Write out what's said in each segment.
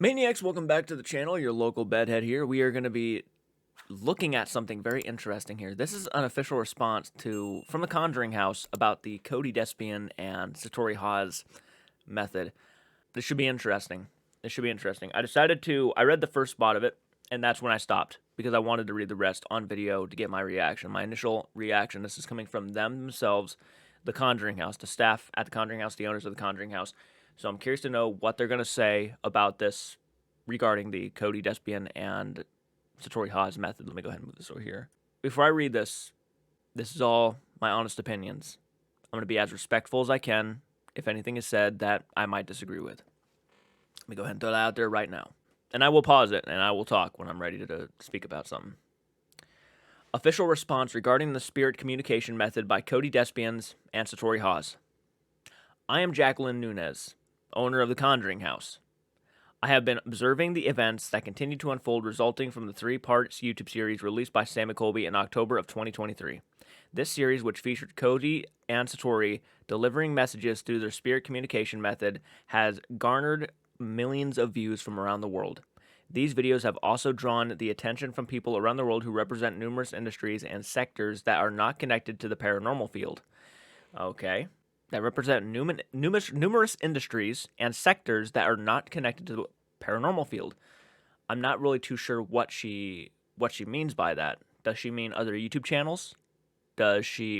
Maniacs, welcome back to the channel. Your local bedhead here. We are going to be looking at something very interesting here. This is an official response from the Conjuring House about the Cody Despian and Satori Hawes method. This should be interesting. I read the first spot of it, and that's when I stopped because I wanted to read the rest on video to get my reaction. My initial reaction, this is coming from them themselves, the Conjuring House, the staff at the Conjuring House, the owners of the Conjuring House. So I'm curious to know what they're going to say about this regarding the Cody Despian and Satori Hawes method. Let me go ahead and move this over here. Before I read this, this is all my honest opinions. I'm going to be as respectful as I can if anything is said that I might disagree with. Let me go ahead and throw that out there right now. And I will pause it, and I will talk when I'm ready to speak about something. Official response regarding the spirit communication method by Cody Despians and Satori Hawes. I am Jacqueline Nunez, owner of the Conjuring House. I have been observing the events that continue to unfold resulting from the 3-part YouTube series released by Sam and Colby in October of 2023. This series, which featured Cody and Satori delivering messages through their spirit communication method, has garnered millions of views from around the world. These videos have also drawn the attention from people around the world who represent numerous industries and sectors that are not connected to the paranormal field. Okay. That represent numerous industries and sectors that are not connected to the paranormal field. I'm not really too sure what she means by that. Does she mean other YouTube channels? Does she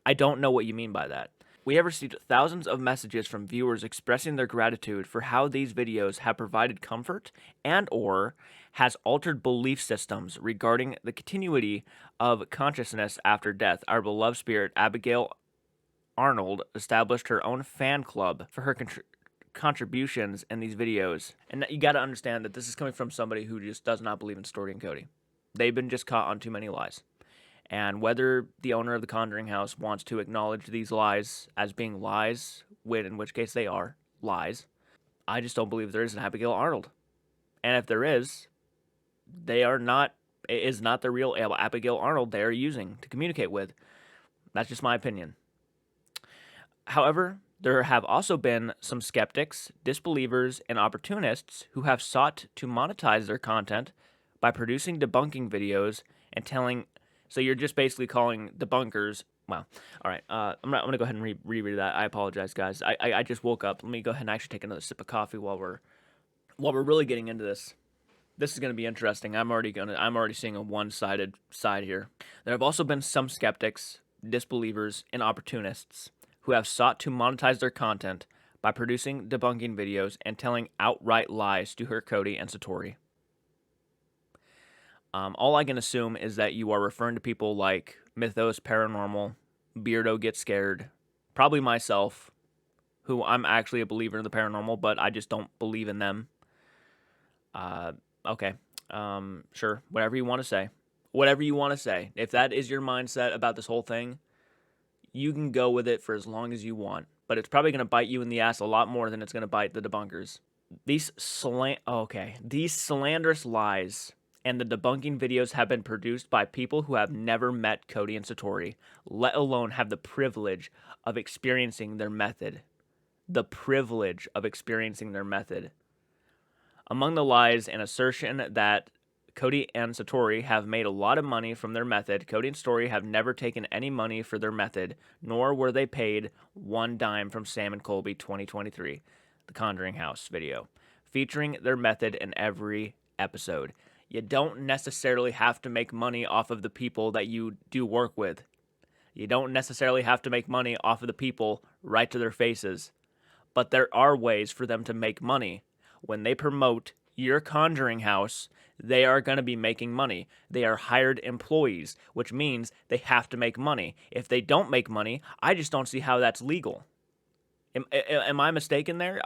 I don't know what you mean by that. We have received thousands of messages from viewers expressing their gratitude for how these videos have provided comfort and or has altered belief systems regarding the continuity of consciousness after death. Our beloved spirit, Abigail Arnold, established her own fan club for her contributions in these videos. And you got to understand that this is coming from somebody who just does not believe in Satori and Cody. They've been just caught on too many lies. And whether the owner of the Conjuring House wants to acknowledge these lies as being lies, in which case they are lies, I just don't believe there is an Abigail Arnold. And if there is, it is not the real Abigail Arnold they are using to communicate with. That's just my opinion. However, there have also been some skeptics, disbelievers, and opportunists who have sought to monetize their content by producing debunking videos and telling. So you're just basically calling debunkers. Well, all right. I'm gonna go ahead and reread that. I apologize, guys. I just woke up. Let me go ahead and actually take another sip of coffee while we're really getting into this. This is gonna be interesting. I'm already seeing a one-sided side here. There have also been some skeptics, disbelievers, and opportunists who have sought to monetize their content by producing debunking videos and telling outright lies to her Cody and Satori. All I can assume is that you are referring to people like Mythos Paranormal, Beardo Gets Scared, probably myself, who I'm actually a believer in the paranormal, but I just don't believe in them. Okay. Sure. Whatever you want to say. Whatever you want to say. If that is your mindset about this whole thing, you can go with it for as long as you want. But it's probably going to bite you in the ass a lot more than it's going to bite the debunkers. These slanderous lies and the debunking videos have been produced by people who have never met Cody and Satori, let alone have the privilege of experiencing their method. The privilege of experiencing their method. Among the lies, an assertion that Cody and Satori have made a lot of money from their method. Cody and Satori have never taken any money for their method, nor were they paid one dime from Sam and Colby 2023, the Conjuring House video, featuring their method in every episode. You don't necessarily have to make money off of the people that you do work with. You don't necessarily have to make money off of the people right to their faces. But there are ways for them to make money. When they promote your Conjuring House, they are going to be making money. They are hired employees, which means they have to make money. If they don't make money, I just don't see how that's legal. Am I mistaken there?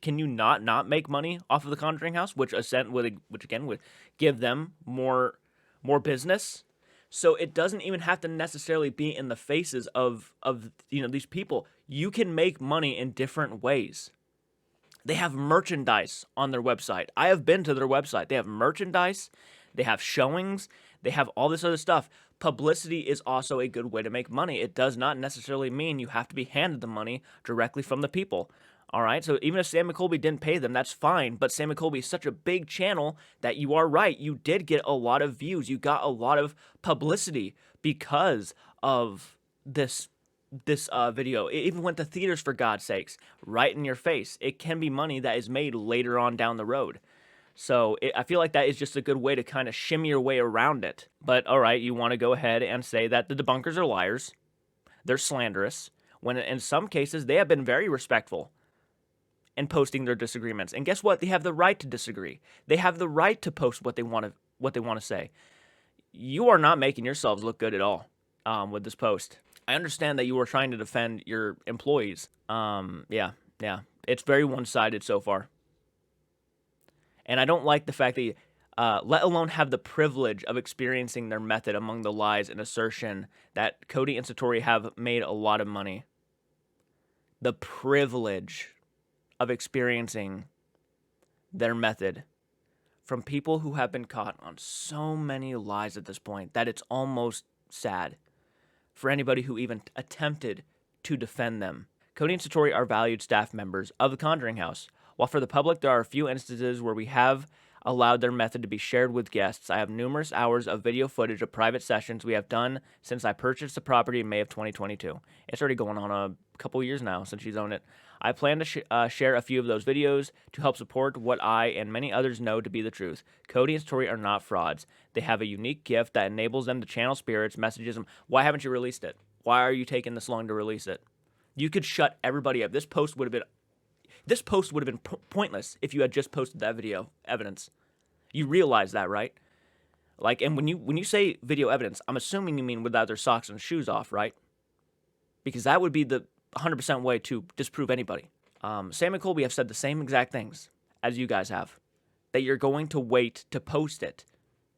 Can you not make money off of the Conjuring House, which again would give them more business? So it doesn't even have to necessarily be in the faces of these people. You can make money in different ways. They have merchandise on their website. I have been to their website. They have merchandise, they have showings, they have all this other stuff. Publicity is also a good way to make money. It does not necessarily mean you have to be handed the money directly from the people. All right, so even if Sam and Colby didn't pay them, that's fine. But Sam and Colby is such a big channel that you are right. You did get a lot of views. You got a lot of publicity because of this video. It even went to theaters, for God's sakes, right in your face. It can be money that is made later on down the road. So I feel like that is just a good way to kind of shimmy your way around it. But all right, you want to go ahead and say that the debunkers are liars. They're slanderous, when in some cases they have been very respectful in posting their disagreements. And guess what? They have the right to disagree. They have the right to post what they want to say. You are not making yourselves look good at all with this post. I understand that you are trying to defend your employees. Yeah. It's very one-sided so far. And I don't like the fact that you, let alone have the privilege of experiencing their method among the lies and assertion that Cody and Satori have made a lot of money. The privilege of experiencing their method from people who have been caught on so many lies at this point that it's almost sad for anybody who even attempted to defend them. Cody and Satori are valued staff members of the Conjuring House. While for the public there are a few instances where we have allowed their method to be shared with guests, I have numerous hours of video footage of private sessions we have done since I purchased the property in May of 2022. It's already going on a couple years now since she's owned it. I plan to share a few of those videos to help support what I and many others know to be the truth. Cody and Satori are not frauds. They have a unique gift that enables them to channel spirits, messages. Why haven't you released it? Why are you taking this long to release it? You could shut everybody up. This post would have been pointless if you had just posted that video evidence. You realize that, right? Like, and when you say video evidence, I'm assuming you mean without their socks and shoes off, right? Because that would be the 100% way to disprove anybody. Sam and Colby have said the same exact things as you guys have, that you're going to wait to post it.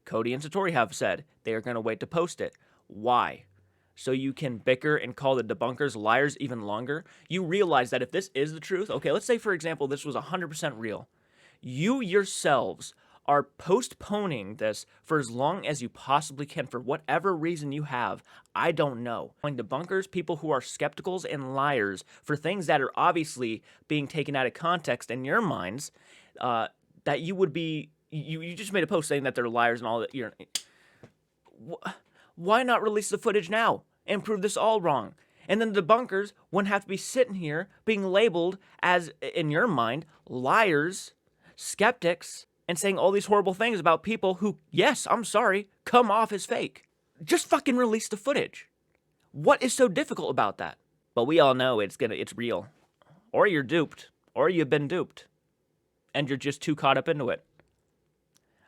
Cody and Satori have said they are going to wait to post it. Why? So you can bicker and call the debunkers liars even longer? You realize that if this is the truth, okay, let's say, for example, this was 100% real. You yourselves are postponing this for as long as you possibly can for whatever reason you have. I don't know. Debunkers, people who are skepticals and liars for things that are obviously being taken out of context in your minds, that you would be, you just made a post saying that they're liars and all that. Why not release the footage now and prove this all wrong? And then the debunkers wouldn't have to be sitting here being labeled as, in your mind, liars, skeptics, and saying all these horrible things about people who, yes, I'm sorry, come off as fake. Just fucking release the footage. What is so difficult about that? But we all know it's real. Or you're duped. Or you've been duped. And you're just too caught up into it.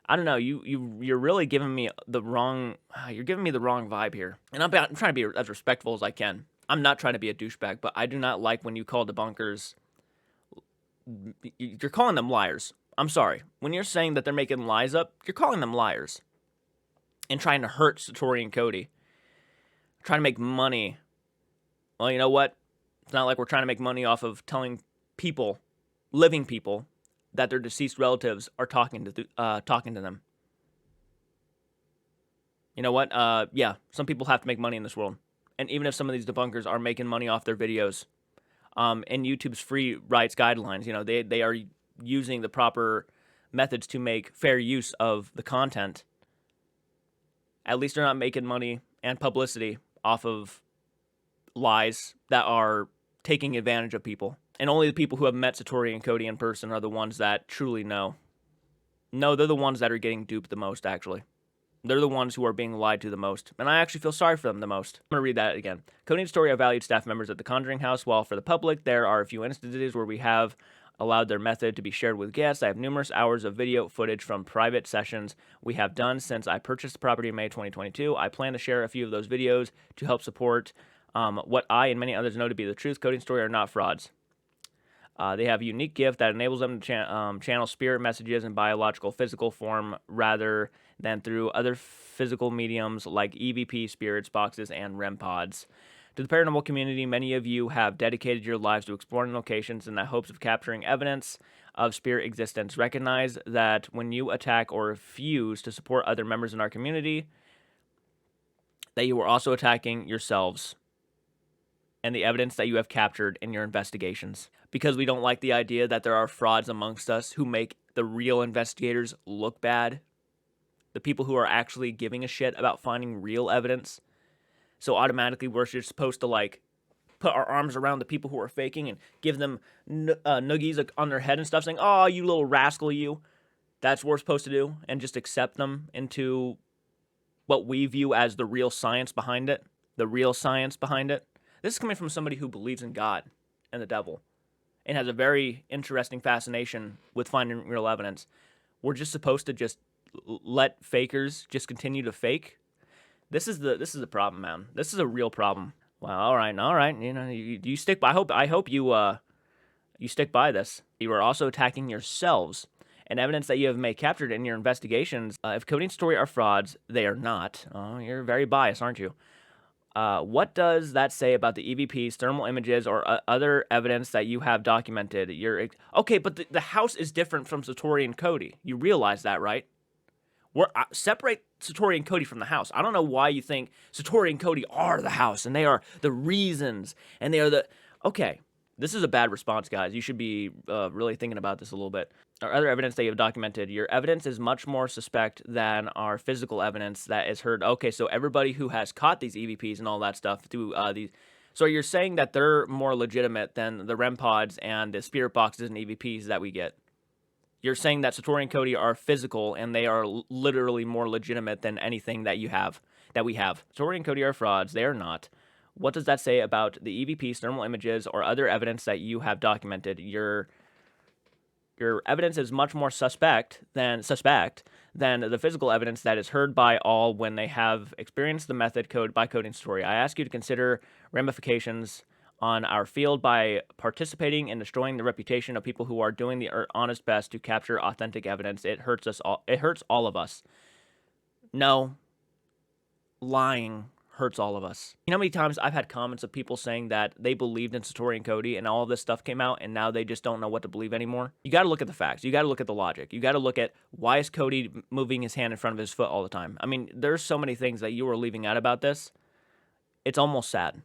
I don't know, you're really giving me the wrong vibe here. And I'm trying to be as respectful as I can. I'm not trying to be a douchebag, but I do not like when you call debunkers, you're calling them liars. I'm sorry. When you're saying that they're making lies up, you're calling them liars. And trying to hurt Satori and Cody. Trying to make money. Well, you know what? It's not like we're trying to make money off of telling people, living people, that their deceased relatives are talking to them. You know what? Yeah, some people have to make money in this world. And even if some of these debunkers are making money off their videos, and YouTube's free rights guidelines, you know, they are using the proper methods to make fair use of the content. At least they're not making money and publicity off of lies that are taking advantage of people. And only the people who have met Satori and Cody in person are the ones that truly know. No, they're the ones that are getting duped the most, actually. They're the ones who are being lied to the most. And I actually feel sorry for them the most. I'm going to read that again. Cody and Satori are valued staff members at the Conjuring House, while for the public, there are a few instances where we have allowed their method to be shared with guests. I have numerous hours of video footage from private sessions we have done since I purchased the property in May 2022. I plan to share a few of those videos to help support what I and many others know to be the truth. Cody and Satori are not frauds. They have a unique gift that enables them to channel spirit messages in biological, physical form rather than through other physical mediums like EVP, spirits, boxes, and REM pods. To the paranormal community, many of you have dedicated your lives to exploring locations in the hopes of capturing evidence of spirit existence. Recognize that when you attack or refuse to support other members in our community, that you are also attacking yourselves and the evidence that you have captured in your investigations. Because we don't like the idea that there are frauds amongst us who make the real investigators look bad. The people who are actually giving a shit about finding real evidence. So automatically we're just supposed to like put our arms around the people who are faking and give them noogies like, on their head and stuff saying, oh, you little rascal, you. That's what we're supposed to do, and just accept them into what we view as the real science behind it. The real science behind it. This is coming from somebody who believes in God and the devil and has a very interesting fascination with finding real evidence. We're just supposed to just let fakers just continue to fake. This is the problem, man. This is a real problem. Well, all right. You know, you stick by. I hope you stick by this. You are also attacking yourselves. And evidence that you have made captured in your investigations. If Cody and Story are frauds, they are not. Oh, you're very biased, aren't you? What does that say about the EVPs, thermal images, or other evidence that you have documented? Okay, but the house is different from Satori and Cody. You realize that, right? Separate Satori and Cody from the house. I don't know why you think Satori and Cody are the house, and they are the reasons, and they are the... Okay, this is a bad response, guys. You should be really thinking about this a little bit. Or other evidence that you have documented. Your evidence is much more suspect than our physical evidence that is heard. Okay, so everybody who has caught these EVPs and all that stuff through these... So you're saying that they're more legitimate than the REM pods and the spirit boxes and EVPs that we get. You're saying that Satori and Cody are physical and they are literally more legitimate than anything that we have. Satori and Cody are frauds. They are not. What does that say about the EVPs, thermal images, or other evidence that you have documented? Your evidence is much more suspect than the physical evidence that is heard by all when they have experienced the method code by Cody and Satori. I ask you to consider ramifications on our field by participating in destroying the reputation of people who are doing the honest best to capture authentic evidence. It hurts us all. It hurts all of us. No, lying hurts all of us. You know how many times I've had comments of people saying that they believed in Satori and Cody and all of this stuff came out and now they just don't know what to believe anymore? You got to look at the facts. You got to look at the logic. You got to look at why is Cody moving his hand in front of his foot all the time? I mean, there's so many things that you are leaving out about this. It's almost sad.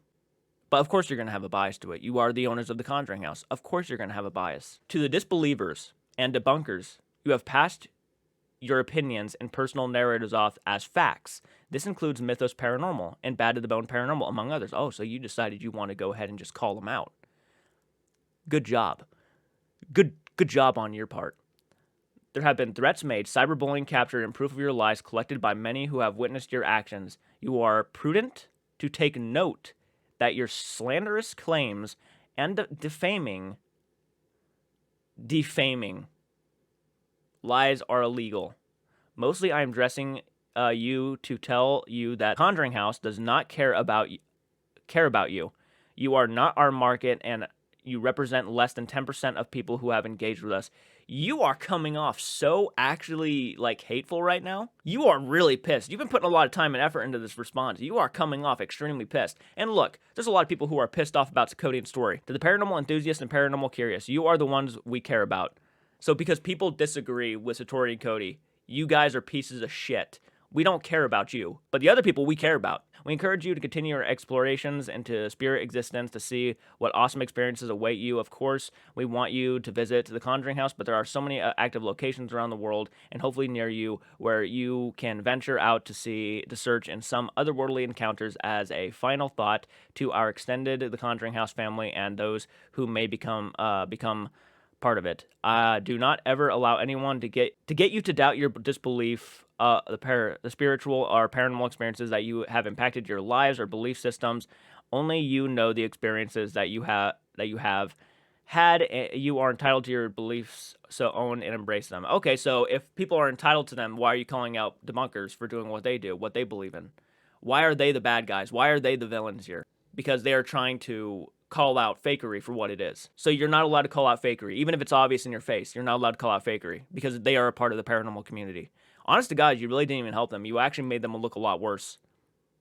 But of course you're going to have a bias to it. You are the owners of the Conjuring House. Of course you're going to have a bias. To the disbelievers and debunkers, you have passed your opinions and personal narratives off as facts. This includes Mythos Paranormal and Bad to the Bone Paranormal, among others. Oh, so you decided you want to go ahead and just call them out. Good job. Good job on your part. There have been threats made, cyberbullying captured, and proof of your lies collected by many who have witnessed your actions. You are prudent to take note that your slanderous claims and defaming lies are illegal. Mostly I am addressing you to tell you that Conjuring House does not care about you. You are not our market, and you represent less than 10% of people who have engaged with us. You are coming off so actually like hateful right now. You are really pissed. You've been putting a lot of time and effort into this response. You are coming off extremely pissed. And look, there's a lot of people who are pissed off about Cody and Story. To the paranormal enthusiasts and paranormal curious, you are the ones we care about. So because people disagree with Satori and Cody, you guys are pieces of shit. We don't care about you, but the other people we care about. We encourage you to continue your explorations into spirit existence to see what awesome experiences await you. Of course, we want you to visit the Conjuring House, but there are so many active locations around the world and hopefully near you where you can venture out to search in some otherworldly encounters as a final thought to our extended The Conjuring House family and those who may become part of it. Do not ever allow anyone to get you to doubt your disbelief. The spiritual or paranormal experiences that you have impacted your lives or belief systems. Only you know the experiences that you have had. You are entitled to your beliefs, so own and embrace them. Okay, so if people are entitled to them, why are you calling out debunkers for doing what they do, what they believe in? Why are they the bad guys? Why are they the villains here? Because they are trying to call out fakery for what it is. So you're not allowed to call out fakery. Even if it's obvious in your face, you're not allowed to call out fakery because they are a part of the paranormal community. Honest to God, you really didn't even help them. You actually made them look a lot worse.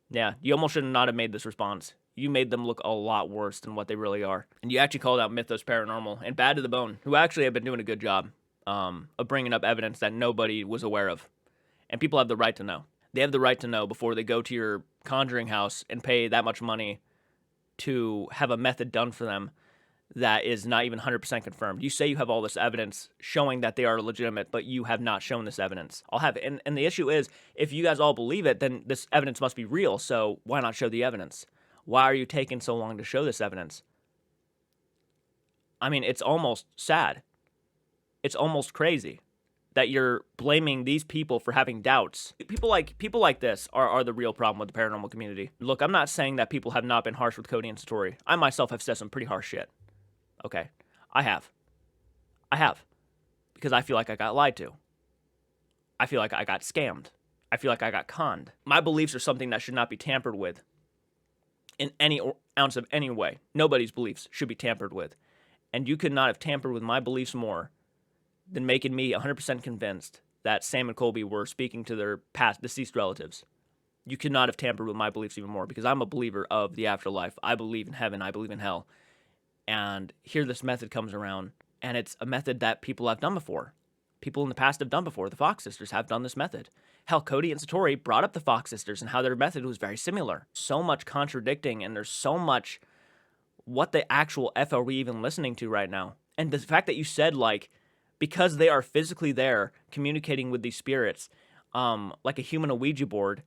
Yeah, you almost should not have made this response. You made them look a lot worse than what they really are. And you actually called out Mythos Paranormal and Bad to the Bone, who actually have been doing a good job of bringing up evidence that nobody was aware of. And people have the right to know. They have the right to know before they go to your Conjuring House and pay that much money to have a method done for them that is not even 100% confirmed. You say you have all this evidence showing that they are legitimate, but you have not shown this evidence. I'll have it. And the issue is, if you guys all believe it, then this evidence must be real, so why not show the evidence? Why are you taking so long to show this evidence? I mean, it's almost sad. It's almost crazy that you're blaming these people for having doubts. People like this are the real problem with the paranormal community. Look, I'm not saying that people have not been harsh with Cody and Satori. I myself have said some pretty harsh shit. Okay, I have. Because I feel like I got lied to. I feel like I got scammed. I feel like I got conned. My beliefs are something that should not be tampered with in any ounce of any way. Nobody's beliefs should be tampered with. And you could not have tampered with my beliefs more than making me 100% convinced that Sam and Colby were speaking to their past deceased relatives. You could not have tampered with my beliefs even more, because I'm a believer of the afterlife. I believe in heaven. I believe in hell. And here this method comes around, and it's a method that people have done before. People in the past have done before. The Fox sisters have done this method. Hell, Cody and Satori brought up the Fox sisters and how their method was very similar. So much contradicting, and there's so much, what the actual F are we even listening to right now? And the fact that you said, like, because they are physically there communicating with these spirits, like a human Ouija board,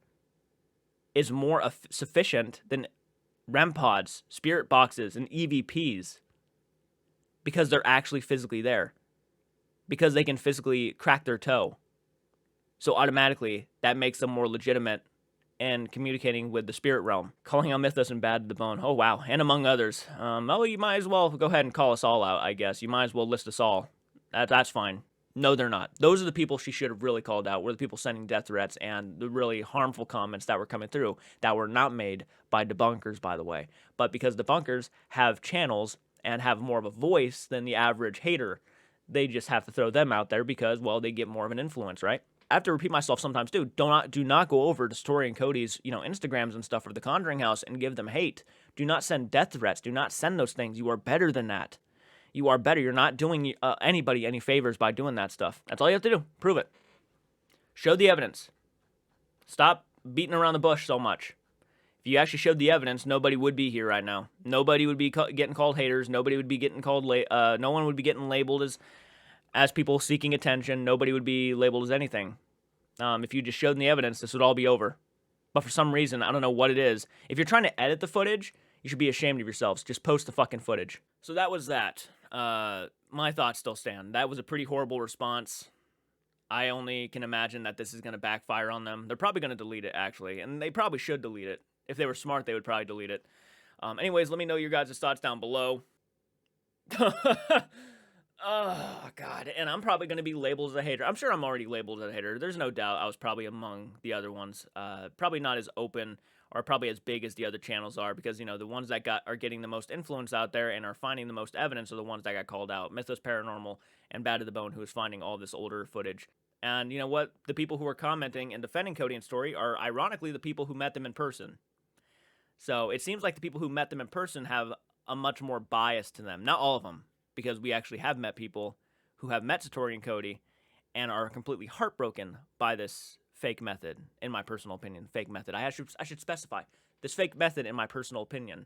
is more sufficient than REM pods, spirit boxes, and EVPs, because they're actually physically there, because they can physically crack their toe. So automatically, that makes them more legitimate and communicating with the spirit realm. Calling out Mythos and Bad to the Bone. Oh, wow. And among others. You might as well go ahead and call us all out, I guess. You might as well list us all. That's fine. No, they're not. Those are the people she should have really called out, were the people sending death threats and the really harmful comments that were coming through that were not made by Debunkers, by the way. But because Debunkers have channels and have more of a voice than the average hater, they just have to throw them out there because, well, they get more of an influence, right? I have to repeat myself sometimes too. Do not go over to Satori and Cody's, Instagrams and stuff for the Conjuring House and give them hate. Do not send death threats. Do not send those things. You are better than that. You are better. You're not doing anybody any favors by doing that stuff. That's all you have to do. Prove it. Show the evidence. Stop beating around the bush so much. If you actually showed the evidence, nobody would be here right now. Nobody would be getting called haters. Nobody would be getting called. No one would be getting labeled as people seeking attention. Nobody would be labeled as anything. If you just showed them the evidence, this would all be over. But for some reason, I don't know what it is. If you're trying to edit the footage, you should be ashamed of yourselves. Just post the fucking footage. So that was that. My thoughts still stand. That was a pretty horrible response. I only can imagine that this is going to backfire on them. They're probably going to delete it, actually. And they probably should delete it. If they were smart, they would probably delete it. Anyways, let me know your guys' thoughts down below. Oh, God. And I'm probably going to be labeled as a hater. I'm sure I'm already labeled as a hater. There's no doubt I was probably among the other ones. Probably not as open or probably as big as the other channels are, because, the ones that are getting the most influence out there and are finding the most evidence are the ones that got called out. Mythos Paranormal and Bad to the Bone, who is finding all this older footage. And you know what? The people who are commenting and defending Cody and Story are ironically the people who met them in person. So it seems like the people who met them in person have a much more bias to them. Not all of them, because we actually have met people who have met Satori and Cody and are completely heartbroken by this fake method, in my personal opinion. Fake method. I should specify. This fake method, in my personal opinion,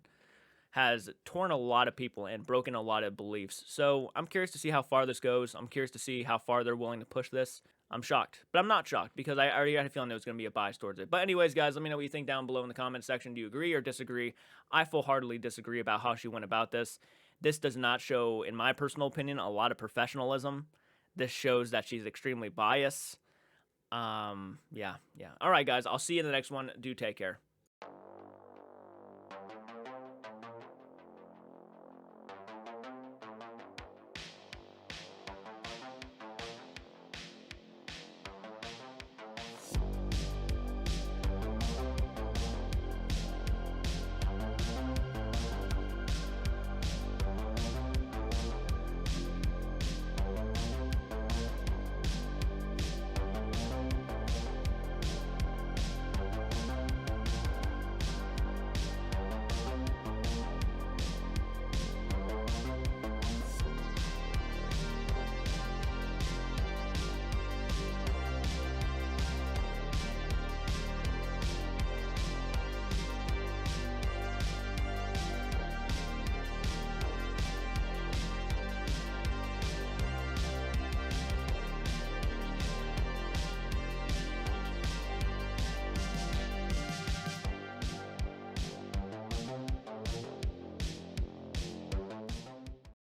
has torn a lot of people and broken a lot of beliefs. So I'm curious to see how far this goes. I'm curious to see how far they're willing to push this. I'm shocked. But I'm not shocked, because I already had a feeling there was going to be a bias towards it. But anyways, guys, let me know what you think down below in the comment section. Do you agree or disagree? I full-heartedly disagree about how she went about this. This does not show, in my personal opinion, a lot of professionalism. This shows that she's extremely biased. Yeah. All right, guys, I'll see you in the next one. Do take care.